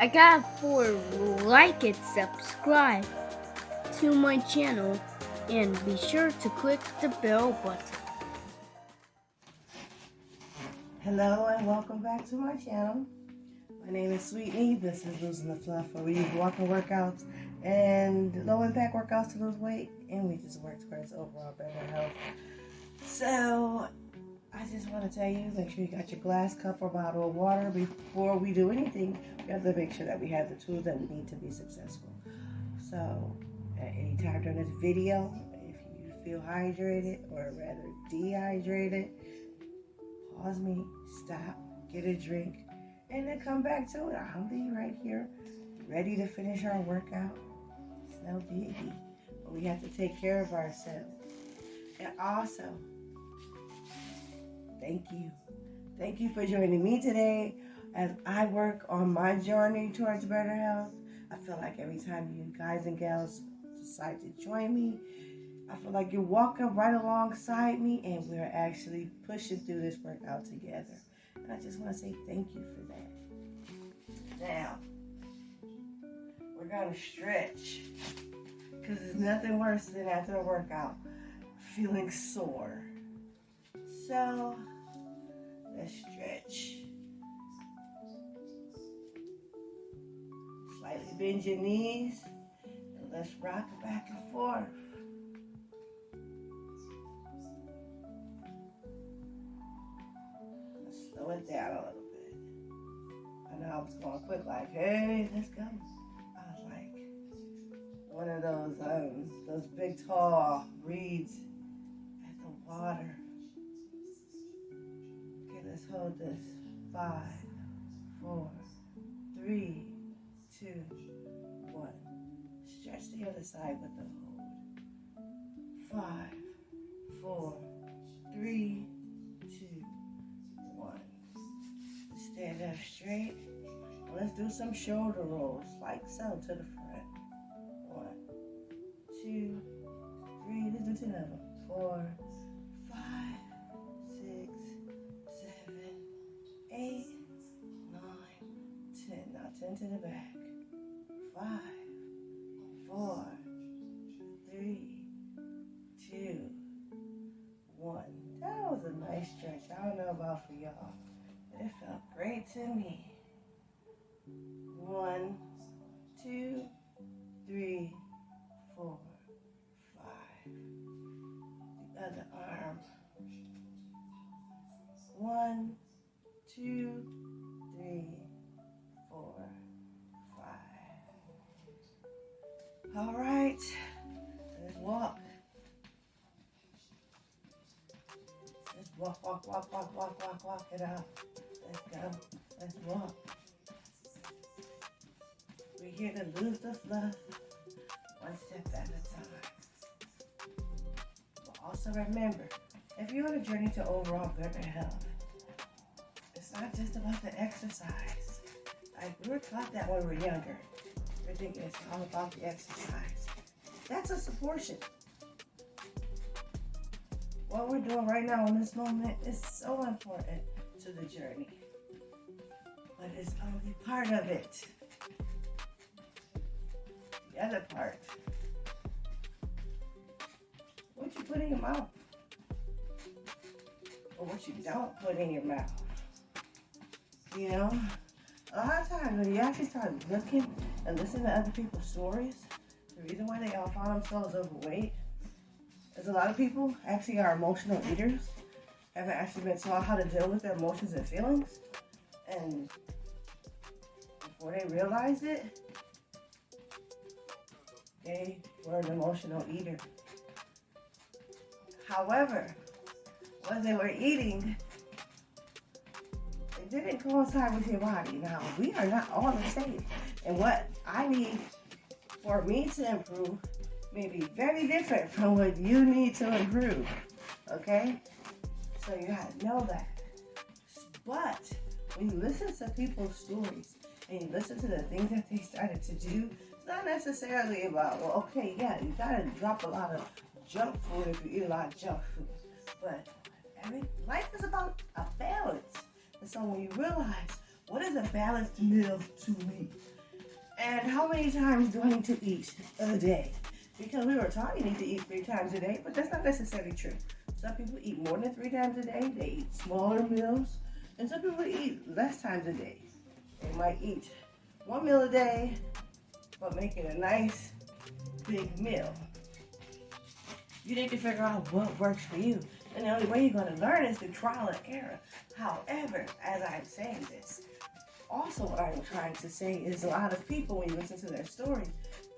I got for like and subscribe to my channel and be sure to click the bell button. Hello and welcome back to my channel. My name is Sweetney. This is Losing the Fluff, where we use walking workouts and low impact workouts to lose weight, and we just work towards overall better health. So I just want to tell you, make sure you got your glass, cup, or bottle of water. Before we do anything, we have to make sure that we have the tools that we need to be successful. So at any time during this video, if you feel hydrated or rather dehydrated, pause me, stop, get a drink, and then come back to it. I'll be right here, ready to finish our workout. It's no biggie, but we have to take care of ourselves. And also, thank you. Thank you for joining me today as I work on my journey towards better health. I feel like every time you guys and gals decide to join me, I feel like you're walking right alongside me and we're actually pushing through this workout together. And I just want to say thank you for that. Now, we're going to stretch because there's nothing worse than after a workout feeling sore. So, let's stretch. Slightly bend your knees and let's rock back and forth. Slow it down a little bit. I know I was going quick, like, hey, let's go. I was like one of those big tall reeds at the water. Okay, let's hold this. 5, 4, 3, 2, 1. Stretch the other side with the hold. 5, 4, 3, 2, 1. Stand up straight. Let's do some shoulder rolls, like so, to the front. 1, 2, 3. Let's do 10 of them. 4, 5, 6, 7, 8, 9, 10. Now 10 to the back. 5, 4, 3, 2, 1. That was a nice stretch. I don't know about for y'all. It felt great to me. 1, 2, 3, 4, 5. The other arm. 1, 2, 3, 4, 5. All right. Let's walk. Let's walk it out. Let's go. Let's walk. We're here to lose the fluff, one step at a time. But also remember, if you're on a journey to overall better health, it's not just about the exercise. Like we were taught that when we were younger. We're thinking it's all about the exercise. That's a portion. What we're doing right now in this moment is so important to the journey. But it's only part of it. The other part, what you put in your mouth, or what you don't put in your mouth. You know, a lot of times when you actually start looking and listening to other people's stories, the reason why they all find themselves overweight is a lot of people actually are emotional eaters, haven't actually been taught how to deal with their emotions and feelings, and before they realized it, they were an emotional eater. However, what they were eating, it didn't coincide with your body. Now, we are not all the same. And what I need for me to improve may be very different from what you need to improve. Okay? So you have to know that. But when you listen to people's stories and you listen to the things that they started to do, it's not necessarily about, well, okay, yeah, you gotta drop a lot of junk food if you eat a lot of junk food. But life is about a balance. And so when you realize what is a balanced meal to me? And how many times do I need to eat a day? Because we were taught you need to eat 3 times a day, but that's not necessarily true. Some people eat more than 3 times a day. They eat smaller meals. And some people eat less times a day. They might eat 1 meal a day, but make it a nice big meal. You need to figure out what works for you. And the only way you're going to learn is through trial and error. However, as I'm saying this, also what I'm trying to say is a lot of people, when you listen to their stories,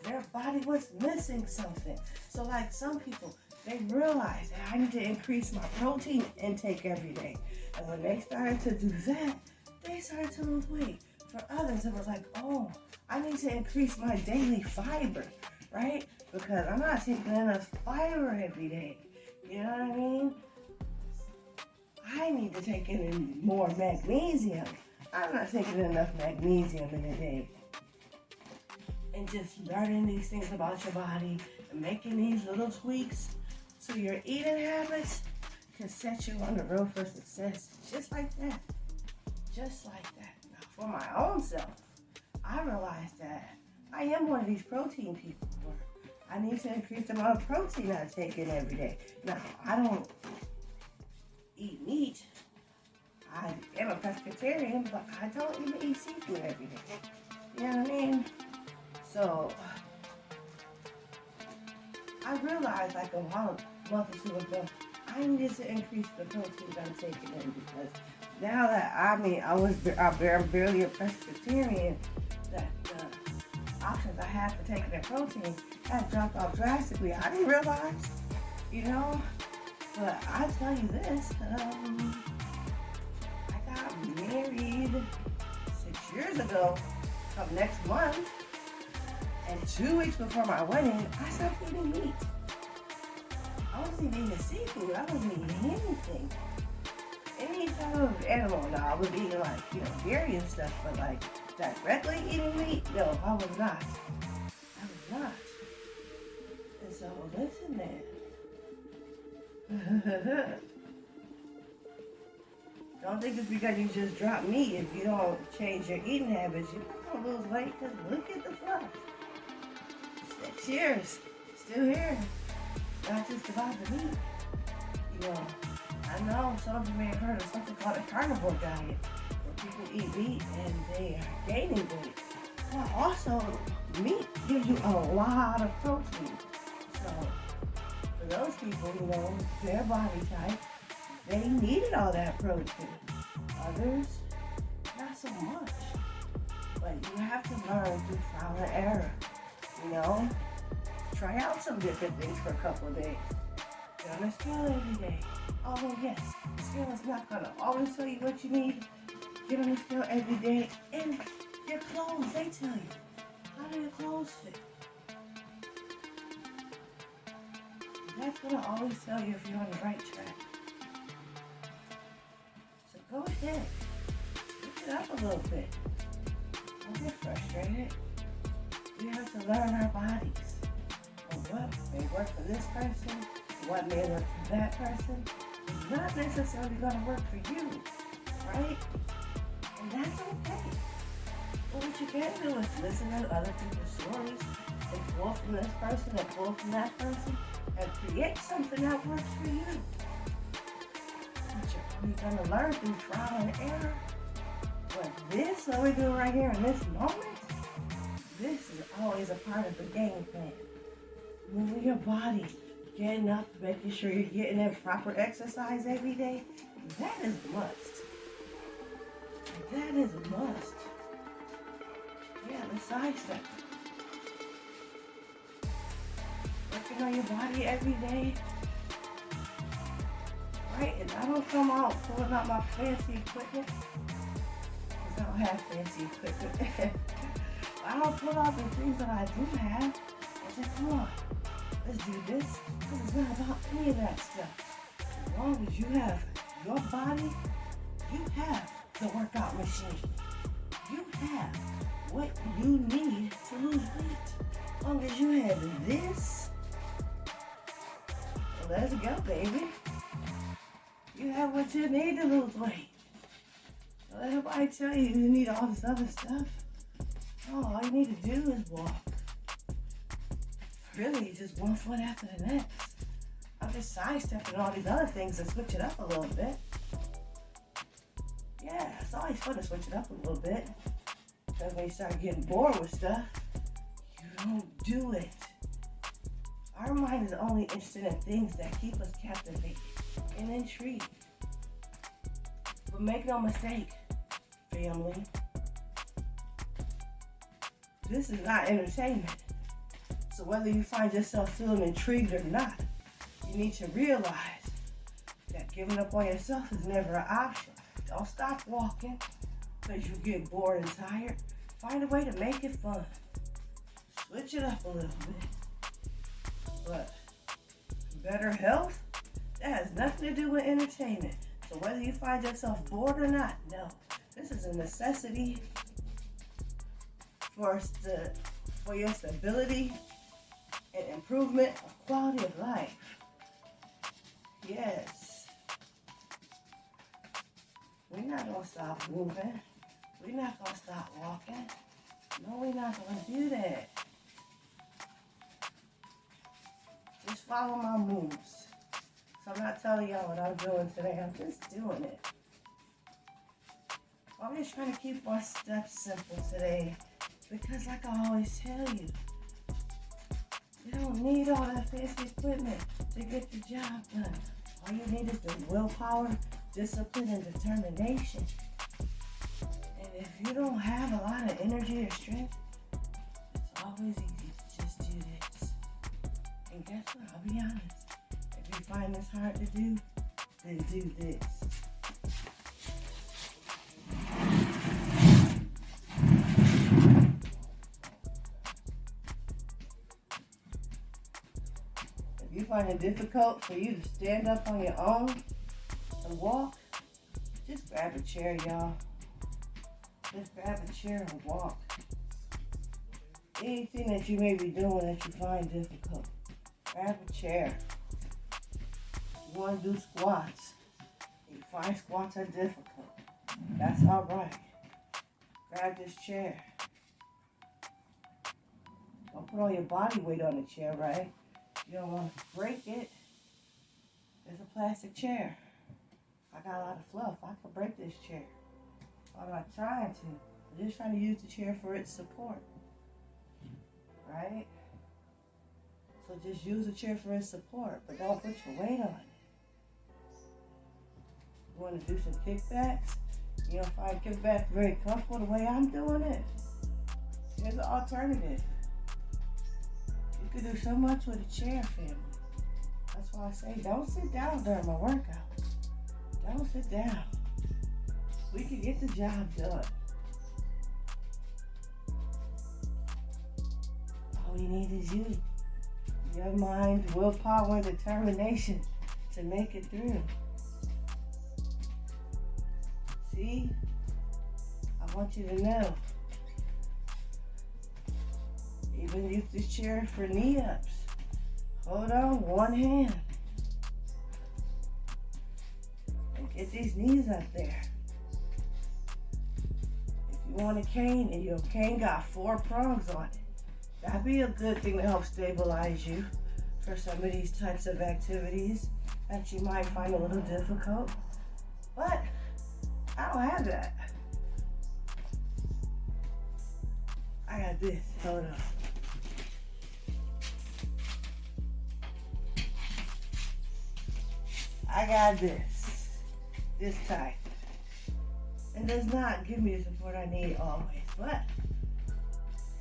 their body was missing something. So like some people, they realized that I need to increase my protein intake every day. And when they started to do that, they started to lose weight. For others, it was like, oh, I need to increase my daily fiber, right? Because I'm not taking enough fiber every day. You know what I mean? I need to take in more magnesium. I'm not taking enough magnesium in a day. And just learning these things about your body and making these little tweaks to your eating habits can set you on the road for success. Just like that. Just like that. Now, for my own self, I realized that I am one of these protein people. I need to increase the amount of protein I take in every day. Now, I don't eat meat. I am a pescatarian, but I don't even eat seafood every day. You know what I mean? So, I realized like a month or two ago, I needed to increase the protein I'm taking in because now that I'm barely a pescatarian, that the options I have for taking in protein have dropped off drastically. I didn't realize, you know, but I tell you this, I got married 6 years ago, come next month, and 2 weeks before my wedding, I stopped eating meat. I wasn't eating seafood, I wasn't eating anything. Any type of animal, no, I was eating like, dairy and stuff, but like directly eating meat, no, I was not. I was not. And so, listen, man. Don't think it's because you just drop meat. If you don't change your eating habits, you're not going to lose weight because look at the fluff. 6 years, still here. It's not just about the meat. I know some of you may have heard of something called a carnivore diet, where people eat meat and they are gaining weight. But also, meat gives you a lot of protein. So, for those people, their body type, they needed all that protein. Others, not so much. But you have to learn through trial and error. Try out some different things for a couple of days. Get on a scale every day. Oh yes, the scale is not gonna always tell you what you need. Get on the scale every day. And your clothes, they tell you. How do your clothes fit? That's gonna always tell you if you're on the right track. So go ahead. Switch it up a little bit. Don't get frustrated. We have to learn our bodies. And what may work for this person, what may work for that person, is not necessarily going to work for you, right? And that's okay. But what you can do is listen to other people's stories and pull from this person and pull from that person and create something that works for you. But you're only going to learn through trial and error. But this, what we're doing right here in this moment, this is always a part of the game plan. Moving your body, getting up, making sure you're getting in proper exercise every day, that is a must. That is a must. Yeah, let's sidestep. Working on your body every day. Right? And I don't come out pulling out my fancy equipment. Because I don't have fancy equipment. I don't pull out the things that I do have. I say, come on, let's do this. Because it's not about any of that stuff. As long as you have your body, you have the workout machine. You have what you need to lose weight. As long as you have this, let's go, baby. You have what you need to lose weight. Don't let nobody tell you you need all this other stuff. No, all you need to do is walk. Really, just one foot after the next. I'm just sidestepping all these other things and switch it up a little bit. Yeah, it's always fun to switch it up a little bit. Because when you start getting bored with stuff, you don't do it. Our mind is only interested in things that keep us captivated and intrigued. But make no mistake, family, this is not entertainment. So whether you find yourself feeling intrigued or not, you need to realize that giving up on yourself is never an option. Don't stop walking because you get bored and tired. Find a way to make it fun. Switch it up a little bit. But better health, that has nothing to do with entertainment. So whether you find yourself bored or not, no. This is a necessity for your stability and improvement of quality of life. Yes. We're not going to stop moving. We're not going to stop walking. No, we're not going to do that. Just follow my moves. So I'm not telling y'all what I'm doing today. I'm just doing it. I'm just trying to keep my steps simple today. Because like I always tell you, you don't need all that fancy equipment to get the job done. All you need is the willpower, discipline, and determination. And if you don't have a lot of energy or strength, it's always easy to just do this. And guess what? I'll be honest. If you find this hard to do, then do this. If you find it difficult for you to stand up on your own and walk, just grab a chair, y'all. Just grab a chair and walk. Anything that you may be doing that you find difficult, grab a chair. You want to do squats. You find squats are difficult. That's all right. Grab this chair. Don't put all your body weight on the chair, right? You don't want to break it. It's a plastic chair. I got a lot of fluff. I could break this chair. I'm not trying to. I'm just trying to use the chair for its support. Right? So just use the chair for its support, but don't put your weight on it. You want to do some kickbacks? You don't find kickbacks very comfortable the way I'm doing it? Here's an alternative. You could do so much with a chair, family. That's why I say don't sit down during my workout. Don't sit down. We can get the job done. All we need is you. Your mind, willpower, and determination to make it through. See? I want you to know. Even use the chair for knee-ups. Hold on, one hand. And get these knees up there. If you want a cane and your cane got 4 prongs on it, that'd be a good thing to help stabilize you for some of these types of activities that you might find a little difficult. But I don't have that. I got this. Hold on. I got this. This type. It does not give me the support I need always, but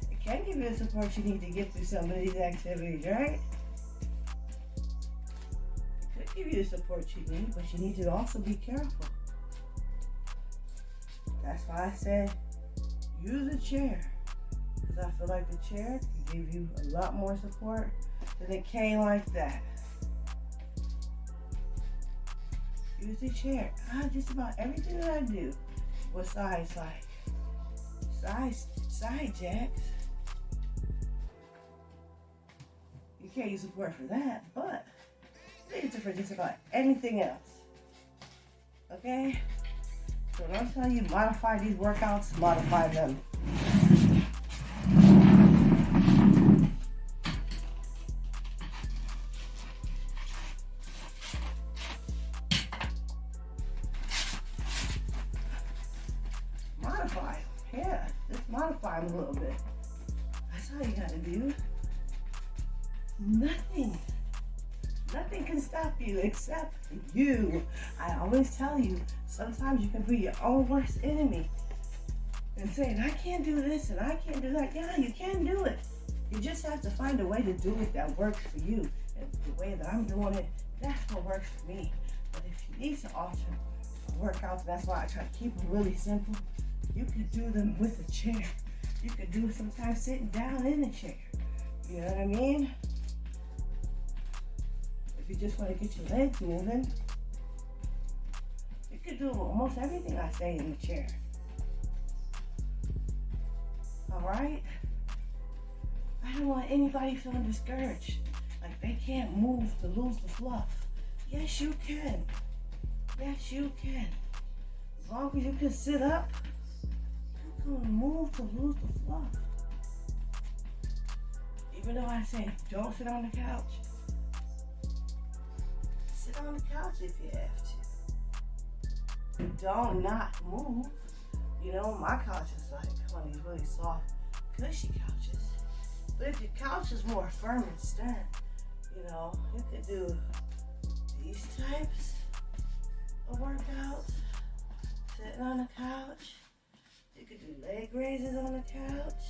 it can give you the support you need to get through some of these activities, right? It could give you the support you need, but you need to also be careful. That's why I said use a chair. Because I feel like the chair can give you a lot more support than a cane like that. Use the chair. Just about everything that I do with side jacks. You can't use support for that, but you use it for just about anything else. Okay? So when I'm telling you modify these workouts, modify them. Modify them. Yeah, just modify them a little bit. That's all you gotta do. Nothing. Nothing can stop you except you. I always tell you, sometimes you can be your own worst enemy and saying, I can't do this and I can't do that. Yeah, you can do it. You just have to find a way to do it that works for you. And the way that I'm doing it, that's what works for me. But if you need to alter workouts, that's why I try to keep them really simple. You can do them with a chair. You can do it sometimes sitting down in a chair. You know what I mean? If you just want to get your legs moving, you can do almost everything I say in the chair. All right? I don't want anybody feeling discouraged, like they can't move to lose the fluff. Yes, you can. Yes, you can. As long as you can sit up, you're gonna move to lose the fluff. Even though I say don't sit on the couch, sit on the couch if you have to. Don't not move. You know, my couch is like one of these really soft, cushy couches. But if your couch is more firm and stern, you know, you could do these types of workouts, sitting on the couch. You could do leg raises on the couch.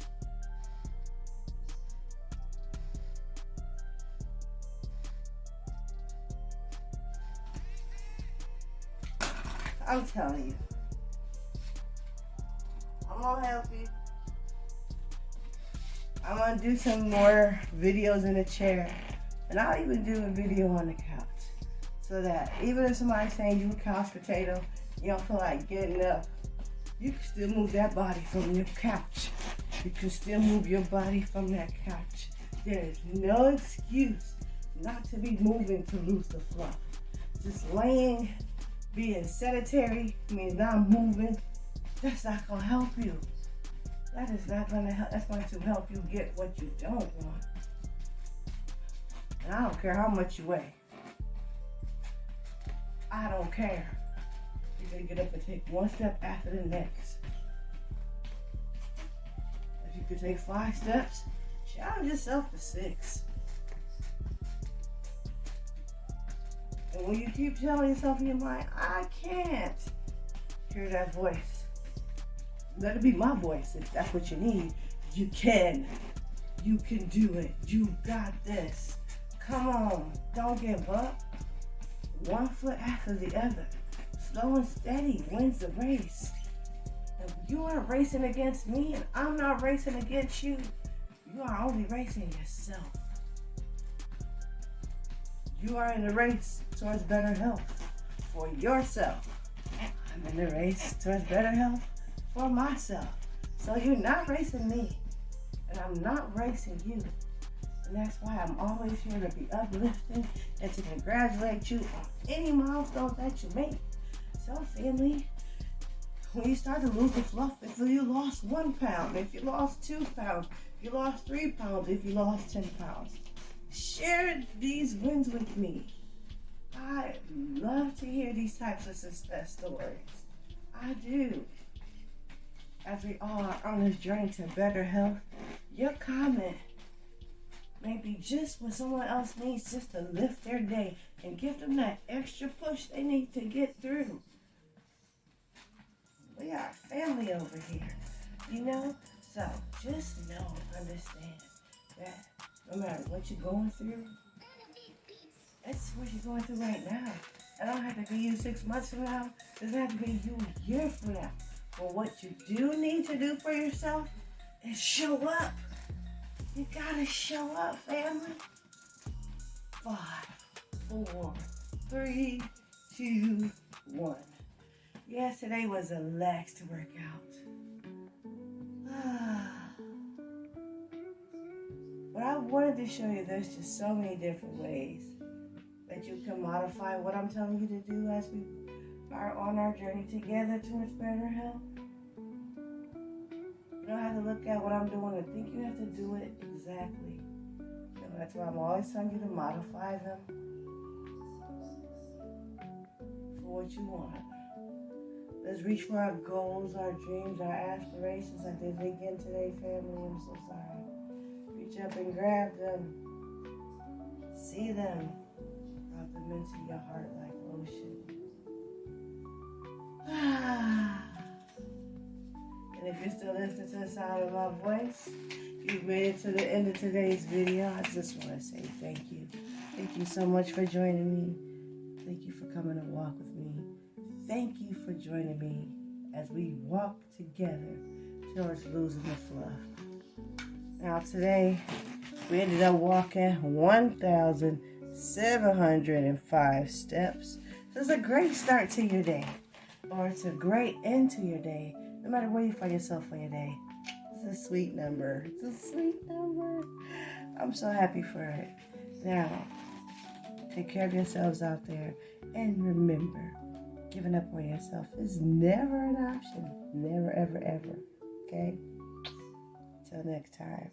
I'm telling you, I'm gonna help you. I'm gonna do some more videos in the chair, and I'll even do a video on the couch, so that even if somebody's saying you a couch potato, you don't feel like getting up, you can still move that body from your couch. You can still move your body from that couch. There is no excuse not to be moving to lose the fluff. Just laying, being sedentary, means not moving, that's not gonna help you. That is not gonna help. That's going to help you get what you don't want. And I don't care how much you weigh. I don't care. You're gonna get up and take one step after the next. If you could take 5 steps, challenge yourself to 6. And when you keep telling yourself in your mind, I can't, hear that voice. Let it be my voice if that's what you need. You can. You can do it. You got this. Come on. Don't give up. One foot after the other. Slow and steady wins the race. And you aren't racing against me, and I'm not racing against you. You are only racing yourself. You are in the race towards better health for yourself. I'm in the race towards better health for myself. So you're not racing me, and I'm not racing you. And that's why I'm always here to be uplifting and to congratulate you on any milestones that you make. So family, when you start to lose the fluff, if you lost 1 pound, if you lost 2 pounds, if you lost 3 pounds, if you lost 10 pounds, share these wins with me. I love to hear these types of success stories. I do. As we all are on this journey to better health, your comment may be just what someone else needs just to lift their day and give them that extra push they need to get through. We are family over here, you know? So just know, understand that no matter what you're going through, that's what you're going through right now. It don't have to be you 6 months from now. It doesn't have to be you a year from now. But what you do need to do for yourself is show up. You gotta show up, family. 5, 4, 3, 2, 1. Yes, today was a relaxed workout. But I wanted to show you there's just so many different ways that you can modify what I'm telling you to do as we are on our journey together towards better health. You don't have to look at what I'm doing and think you have to do it exactly. You know, that's why I'm always telling you to modify them for what you want. Let's reach for our goals, our dreams, our aspirations. I did it again today, family. I'm so sorry. Reach up and grab them. See them. Drop them into your heart like ocean. And if you're still listening to the sound of my voice, if you've made it to the end of today's video, I just want to say thank you. Thank you so much for joining me. Thank you for coming to walk with me. Thank you for joining me as we walk together towards losing the fluff. Now today, we ended up walking 1,705 steps. So it's a great start to your day, or it's a great end to your day, no matter where you find yourself on your day. It's a sweet number. It's a sweet number. I'm so happy for it. Now, take care of yourselves out there, and remember, giving up on yourself is never an option. Never, ever, ever. Okay? Till next time.